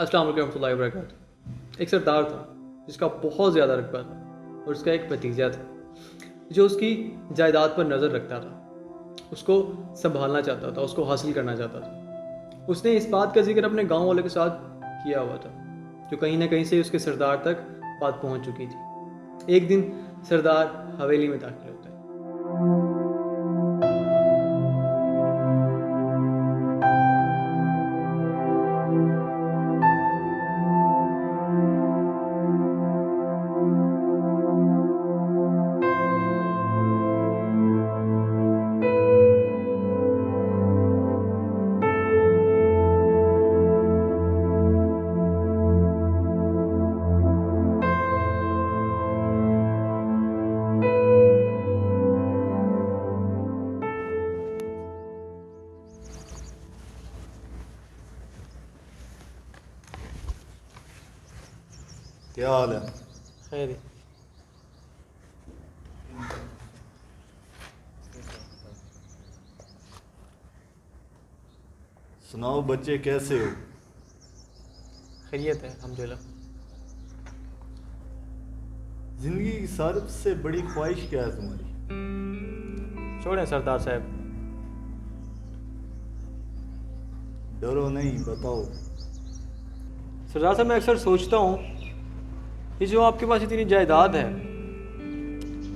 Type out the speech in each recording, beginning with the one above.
अस्सलाम वालेकुम रहमतुल्लाहि व बरकातुहू। एक सरदार था जिसका बहुत ज़्यादा रकबा था और उसका एक भतीजा था जो उसकी जायदाद पर नज़र रखता था, उसको संभालना चाहता था, उसको हासिल करना चाहता था। उसने इस बात का जिक्र अपने गांव वालों के साथ किया हुआ था, जो कहीं ना कहीं से उसके सरदार तक बात पहुंच चुकी थी। एक दिन सरदार हवेली में दाखिल होता है। क्या हाल है? खैर, सुनाओ बच्चे, कैसे हो? खैरियत है अल्हम्दुलिल्लाह। जिंदगी की सबसे बड़ी ख्वाहिश क्या है तुम्हारी? छोड़ें सरदार साहब, डरो नहीं, बताओ। सरदार साहब मैं अक्सर सोचता हूँ, ये जो आपके पास इतनी जायदाद है,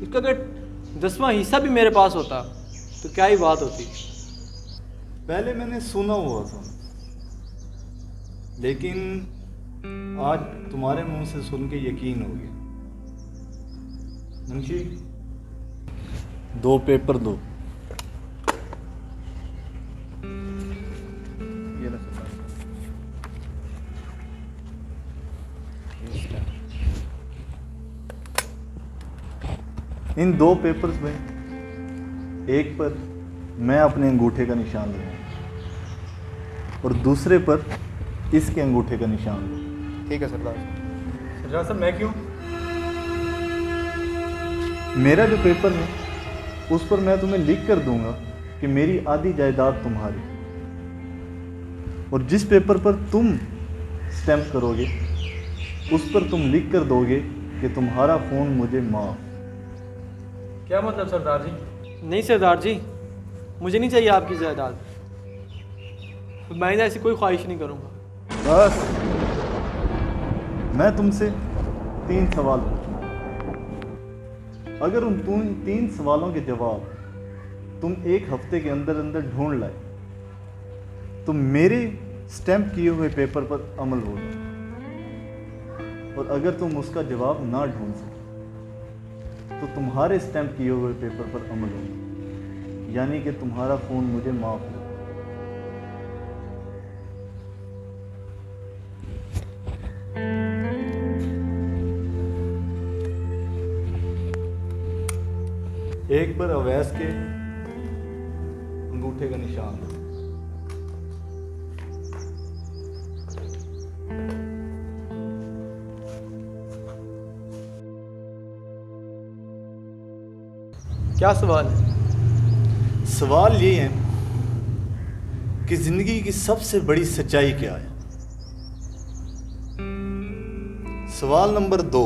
इसका अगर 10वां हिस्सा भी मेरे पास होता तो क्या ही बात होती। पहले मैंने सुना हुआ था, लेकिन आज तुम्हारे मुंह से सुन के यकीन हो गया। मुंशी, 2 पेपर दो। ये लो सरदार। इन 2 पेपर्स में एक पर मैं अपने अंगूठे का निशान लूँगा और दूसरे पर इसके अंगूठे का निशान लूँगा। ठीक है सरदार। सरदार साहब मैं क्यों? मेरा जो पेपर है उस पर मैं तुम्हें लिख कर दूंगा कि मेरी आधी जायदाद तुम्हारी, और जिस पेपर पर तुम स्टैम्प करोगे उस पर तुम लिख कर दोगे कि तुम्हारा फ़ोन मुझे माफ़। क्या मतलब सरदार जी? नहीं सरदार जी, मुझे नहीं चाहिए आपकी जायदाद। मैं ऐसी कोई ख्वाहिश नहीं करूँगा। बस, मैं तुमसे 3 सवाल पूछूंगा। अगर उन 3 सवालों के जवाब तुम 1 हफ्ते के अंदर अंदर ढूंढ लाए तो मेरे स्टैम्प किए हुए पेपर पर अमल होगा, और अगर तुम उसका जवाब ना ढूंढ सके तो तुम्हारे स्टैम्प किए हुए पेपर पर अमल होगा, यानी कि तुम्हारा फ़ोन मुझे माफ़ होगा। एक पर अवैस के अंगूठे का निशान दो। क्या सवाल है? सवाल ये है कि जिंदगी की सबसे बड़ी सच्चाई क्या है। सवाल नंबर 2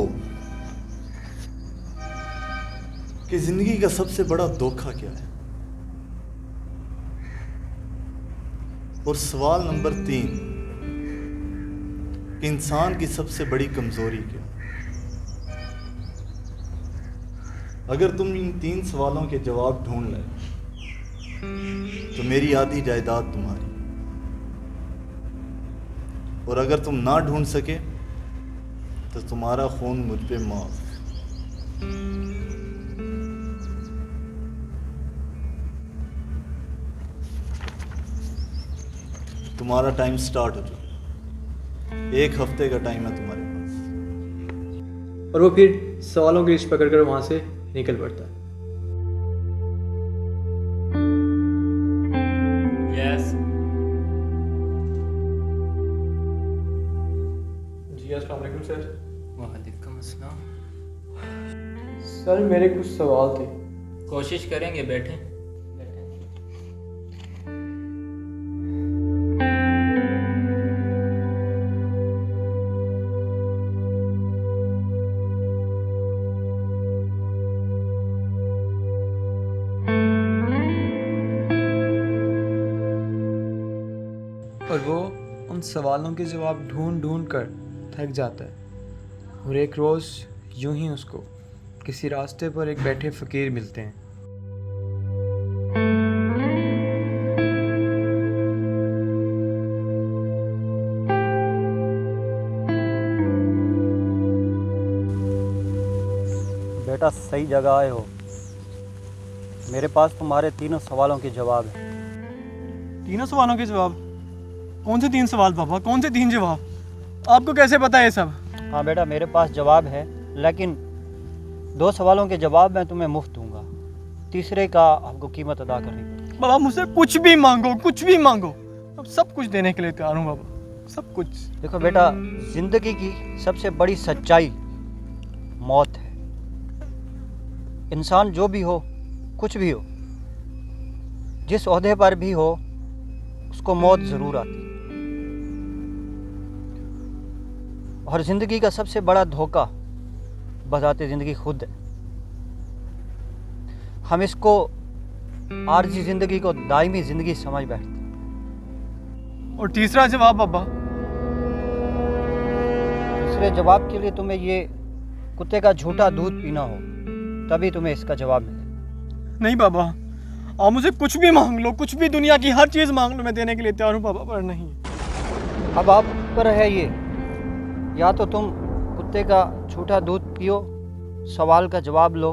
कि जिंदगी का सबसे बड़ा धोखा क्या है। और सवाल नंबर 3 कि इंसान की सबसे बड़ी कमजोरी क्या है। अगर तुम इन 3 सवालों के जवाब ढूंढ ले तो मेरी आधी जायदाद तुम्हारी, और अगर तुम ना ढूंढ सके तो तुम्हारा खून मुझ पे माफ। तुम्हारा टाइम स्टार्ट हो चुका। 1 हफ्ते का टाइम है तुम्हारे पास। और वो फिर सवालों की लिस्ट पकड़ कर वहाँ से निकल पड़ता है। यस जी अस्सलाम वालेकुम सर। वालेकुम अस्सलाम। सर मेरे कुछ सवाल थे। कोशिश करेंगे, बैठें। इंसान सवालों के जवाब ढूंढ ढूंढ कर थक जाता है और एक रोज़ यूं ही उसको किसी रास्ते पर एक बैठे फ़कीर मिलते हैं। बेटा सही जगह आए हो। मेरे पास तुम्हारे तीनों सवालों के जवाब हैं। तीनों सवालों के जवाब? कौन से 3 सवाल पापा, कौन से 3 जवाब? आपको कैसे पता है ये सब? हाँ बेटा, मेरे पास जवाब है, लेकिन 2 सवालों के जवाब मैं तुम्हें मुफ्त दूंगा। तीसरे का आपको कीमत अदा करनी पड़ेगी। बाबा मुझसे कुछ भी मांगो, कुछ भी मांगो, अब सब कुछ देने के लिए तैयार हूँ बाबा, सब कुछ। देखो बेटा, जिंदगी की सबसे बड़ी सच्चाई मौत है। इंसान जो भी हो, कुछ भी हो, जिस ओहदे पर भी हो, उसको मौत ज़रूर आती है। और ज़िंदगी का सबसे बड़ा धोखा बजाते ज़िंदगी खुद है। हम इसको आरजी ज़िंदगी को दायमी ज़िंदगी समझ बैठते हैं। और तीसरा जवाब बाबा? तीसरे जवाब के लिए तुम्हें ये कुत्ते का झूठा दूध पीना हो, तभी तुम्हें इसका जवाब मिले। नहीं बाबा, आप मुझे कुछ भी मांग लो, कुछ भी, दुनिया की हर चीज़ मांग लो, मैं देने के लिए तैयार हूँ बाबा, पर नहीं। अब आप पर है ये, या तो तुम कुत्ते का झूठा दूध पियो, सवाल का जवाब लो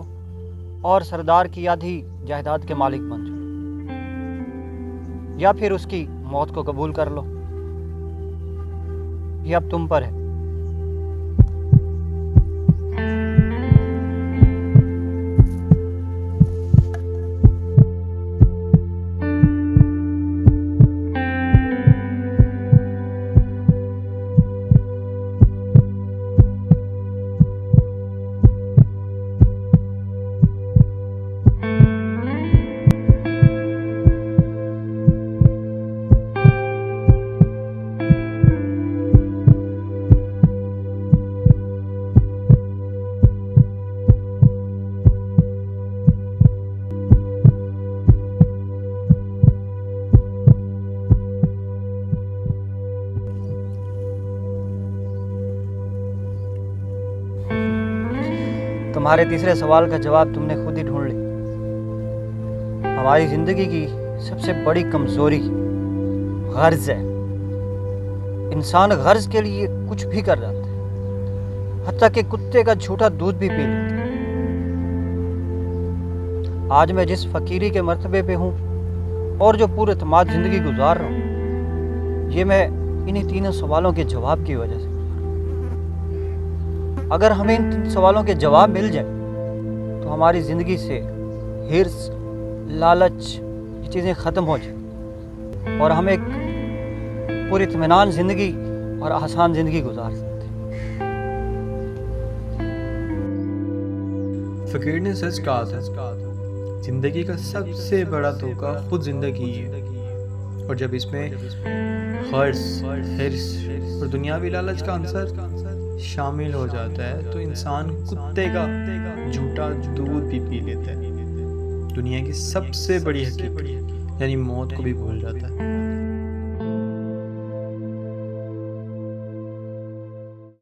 और सरदार की आधी जायदाद के मालिक बन जाओ, या फिर उसकी मौत को कबूल कर लो। ये अब तुम पर है। तुम्हारे तीसरे सवाल का जवाब तुमने खुद ही ढूंढ लिया। हमारी जिंदगी की सबसे बड़ी कमजोरी गर्ज है। इंसान गर्ज के लिए कुछ भी कर जाता है, हत्ता कि कुत्ते का झूठा दूध भी पी लेता है। आज मैं जिस फकीरी के मर्तबे पे हूँ और जो पूरे तमाम जिंदगी गुजार रहा हूँ, ये मैं इन्हीं तीनों सवालों के जवाब की वजह से। अगर हमें इन 3 सवालों के जवाब मिल जाए तो हमारी ज़िंदगी से हिर्स, लालच, ये चीज़ें ख़त्म हो जाए और हम एक पूरी इत्मीनान ज़िंदगी और आसान ज़िंदगी गुजार सकते हैं। फ़कीर ने सच कहा था, ज़िंदगी का सबसे बड़ा धोखा खुद ज़िंदगी है। और जब इसमें हर्ष, हिर्स और दुनियावी लालच का आंसर शामिल हो जाता है तो इंसान कुत्ते का झूठा दूध भी पी लेता है, दुनिया की सबसे बड़ी हकीकत यानी मौत को भी भूल जाता है।